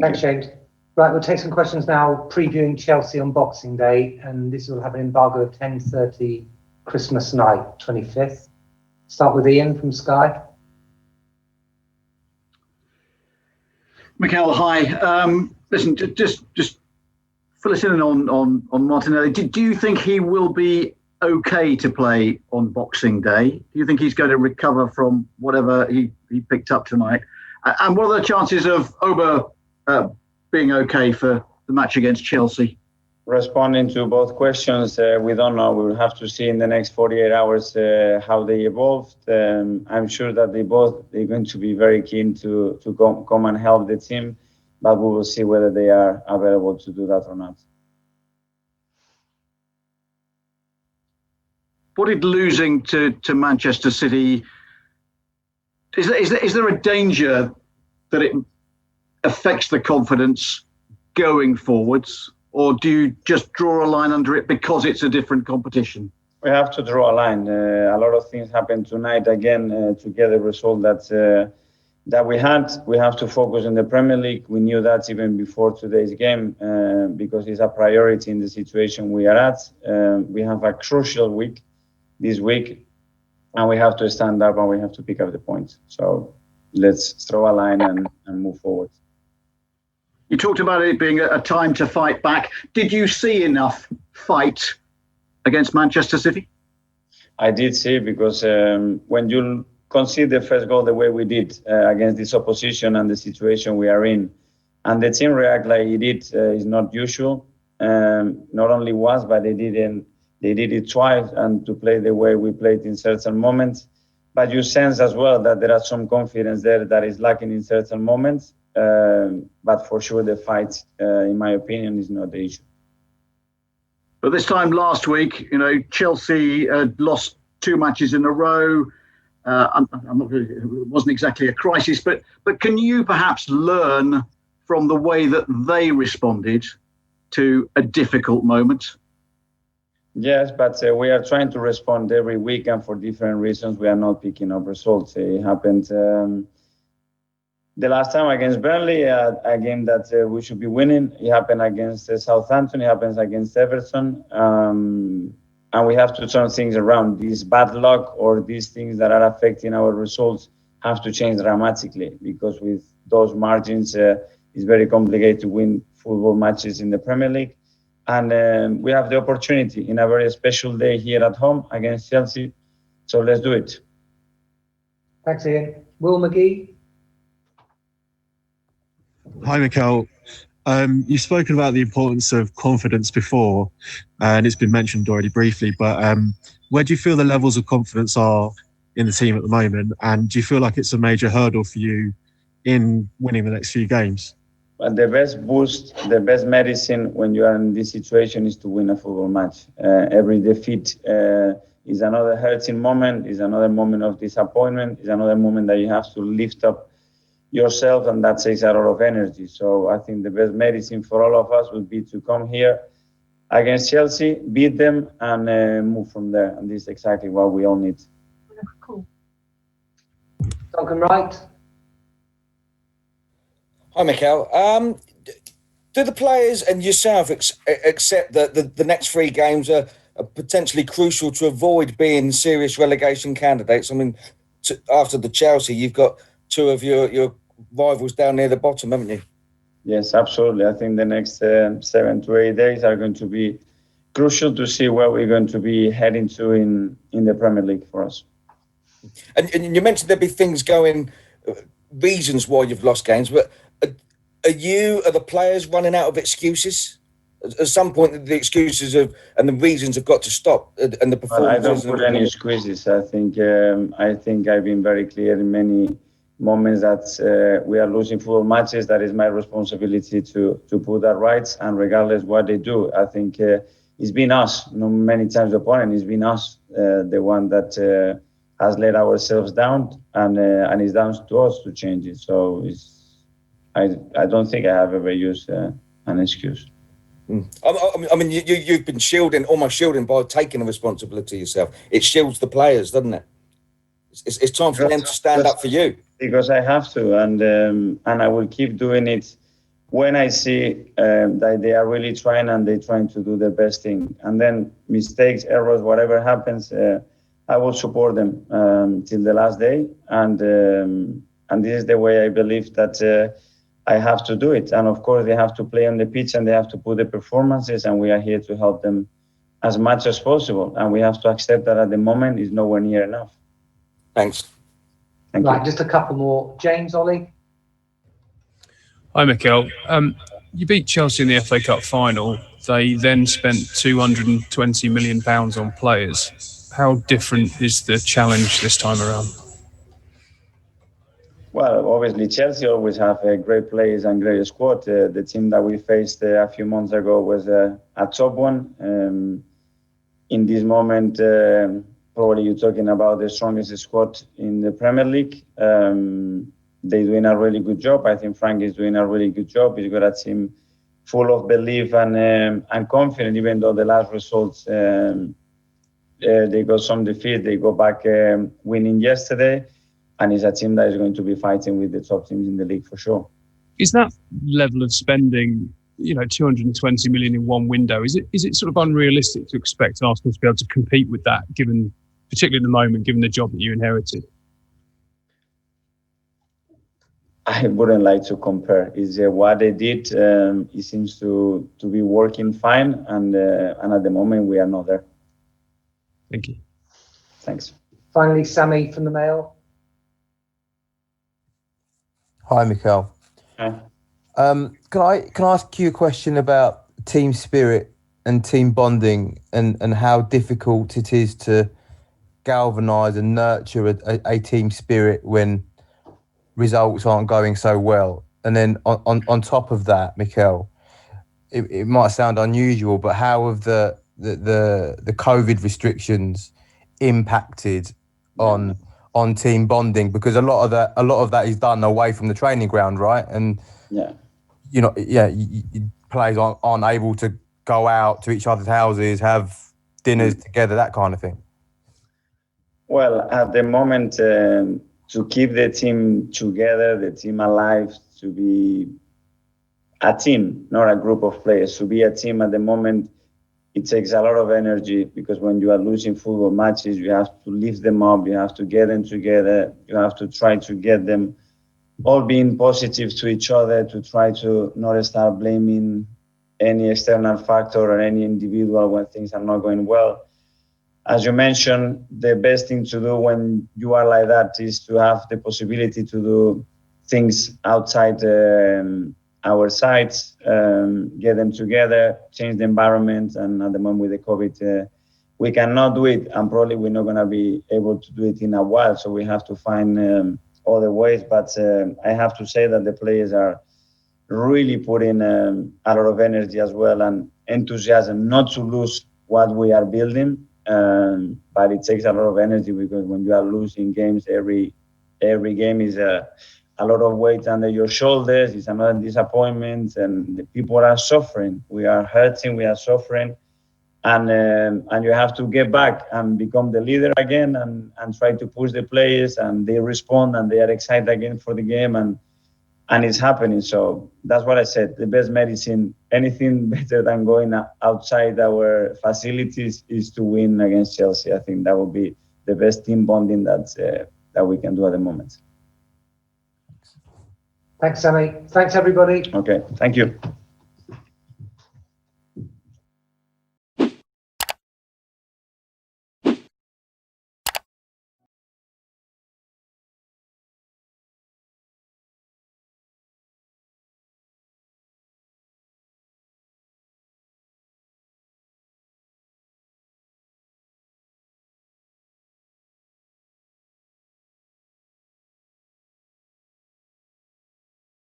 Thanks, James. Right, we'll take some questions now, previewing Chelsea on Boxing Day, and this will have an embargo of 10:30 Christmas night, 25th. Start with Ian from Sky. Mikel, hi. Listen, just fill us in on Martinelli. Do you think he will be okay to play on Boxing Day? Do you think he's going to recover from whatever he picked up tonight? And what are the chances of Ober being okay for the match against Chelsea? Responding to both questions, we don't know. We will have to see in the next 48 hours how they evolved. I'm sure that they're going to be very keen to come and help the team, but we will see whether they are available to do that or not. What did losing to Manchester City, is there a danger that it affects the confidence going forwards? Or do you just draw a line under it because it's a different competition? We have to draw a line. A lot of things happened tonight again to get the result that we had. We have to focus on the Premier League. We knew that even before today's game because it's a priority in the situation we are at. We have a crucial week this week, and we have to stand up and we have to pick up the points. So let's throw a line and move forward. You talked about it being a time to fight back. Did you see enough fight against Manchester City? I did see, because when you concede the first goal the way we did against this opposition and the situation we are in, and the team react like it did, is not usual. Not only once, but they did it twice, and to play the way we played in certain moments. But you sense as well that there are some confidence there that is lacking in certain moments. But for sure, the fight, in my opinion, is not the issue. But this time last week, Chelsea lost 2 matches in a row. I'm not really, it wasn't exactly a crisis, but can you perhaps learn from the way that they responded to a difficult moment? Yes, but we are trying to respond every week, and for different reasons, we are not picking up results. It happened the last time against Burnley, a game that we should be winning. It happened against Southampton. It happens against Everton. And we have to turn things around. This bad luck or these things that are affecting our results have to change dramatically, because with those margins, it's very complicated to win football matches in the Premier League. And we have the opportunity in a very special day here at home against Chelsea. So let's do it. Thanks, Ian. Will McGee. Hi, Mikel. You've spoken about the importance of confidence before, and it's been mentioned already briefly, but where do you feel the levels of confidence are in the team at the moment? And do you feel like it's a major hurdle for you in winning the next few games? Well, the best boost, the best medicine when you are in this situation is to win a football match. Every defeat is another hurting moment, is another moment of disappointment, is another moment that you have to lift up yourself, and that takes a lot of energy. So I think the best medicine for all of us would be to come here against Chelsea, beat them, and move from there. And this is exactly what we all need. Cool. Duncan Wright. Hi, Mikel. Do the players and yourself accept that the next 3 games are potentially crucial to avoid being serious relegation candidates? I mean, after the Chelsea, you've got 2 of your rivals down near the bottom, haven't you? Yes, absolutely. I think the next 7 to 8 days are going to be crucial to see where we're going to be heading to in the Premier League for us. And you mentioned there'd be things going, reasons why you've lost games, but are the players running out of excuses? At some point, the excuses and the reasons have got to stop, and the performance. I don't put any excuses. I think I've been very clear in many moments that we are losing football matches. That is my responsibility to put that right, and regardless what they do, I think it's been us. Many times the opponent, it's been us, the one that has let ourselves down, and it's down to us to change it. So I don't think I have ever used an excuse. I mean, you've been almost shielding by taking the responsibility yourself. It shields the players, doesn't it? It's time for them to stand up for you. Because I have to, and I will keep doing it when I see that they are really trying and they're trying to do their best thing. And then mistakes, errors, whatever happens, I will support them till the last day. And this is the way I believe that I have to do it. And of course, they have to play on the pitch and they have to put the performances, and we are here to help them as much as possible. And we have to accept that at the moment is nowhere near enough. Thanks. Thank Right, you. just a couple more. James, Ollie? Hi, Mikel. You beat Chelsea in the FA Cup final. They then spent £220 million on players. How different is the challenge this time around? Well, obviously, Chelsea always have great players and great squad. The team that we faced a few months ago was a top one. In this moment, probably you're talking about the strongest squad in the Premier League. They're doing a really good job. I think Frank is doing a really good job. He's got a team full of belief and confidence, even though the last results, they got some defeat. They go back winning yesterday. And it's a team that is going to be fighting with the top teams in the league for sure. Is that level of spending, 220 million in one window, is it sort of unrealistic to expect Arsenal to be able to compete with that, given, particularly at the moment, given the job that you inherited? I wouldn't like to compare. Is what they did? It seems to be working fine, and at the moment we are not there. Thank you. Thanks. Finally, Sammy from the Mail. Hi, Mikel. Hi. Can I ask you a question about team spirit and team bonding and how difficult it is to galvanise and nurture a team spirit when results aren't going so well? And then on top of that, Mikel, it might sound unusual, but how have the COVID restrictions impacted on team bonding? Because a lot of that is done away from the training ground, right? And players aren't able to go out to each other's houses, have dinners together, that kind of thing. Well, at the moment, to keep the team together, the team alive, to be a team, not a group of players, to be a team at the moment, it takes a lot of energy, because when you are losing football matches, you have to lift them up, you have to get them together, you have to try to get them all being positive to each other, to try to not start blaming any external factor or any individual when things are not going well. As you mentioned, the best thing to do when you are like that is to have the possibility to do things outside our sites, get them together, change the environment. And at the moment with the COVID, we cannot do it, and probably we're not going to be able to do it in a while. So we have to find other ways. But I have to say that the players are really putting a lot of energy as well and enthusiasm not to lose what we are building. But it takes a lot of energy, because when you are losing games, every game is a lot of weight under your shoulders. It's another disappointment, and the people are suffering. We are hurting, we are suffering, and you have to get back and become the leader again, and try to push the players, and they respond and they are excited again for the game, and it's happening. So that's what I said. The best medicine, anything better than going outside our facilities, is to win against Chelsea. I think that will be the best team bonding that we can do at the moment. Thanks, Sammy. Thanks, everybody. Okay, thank you.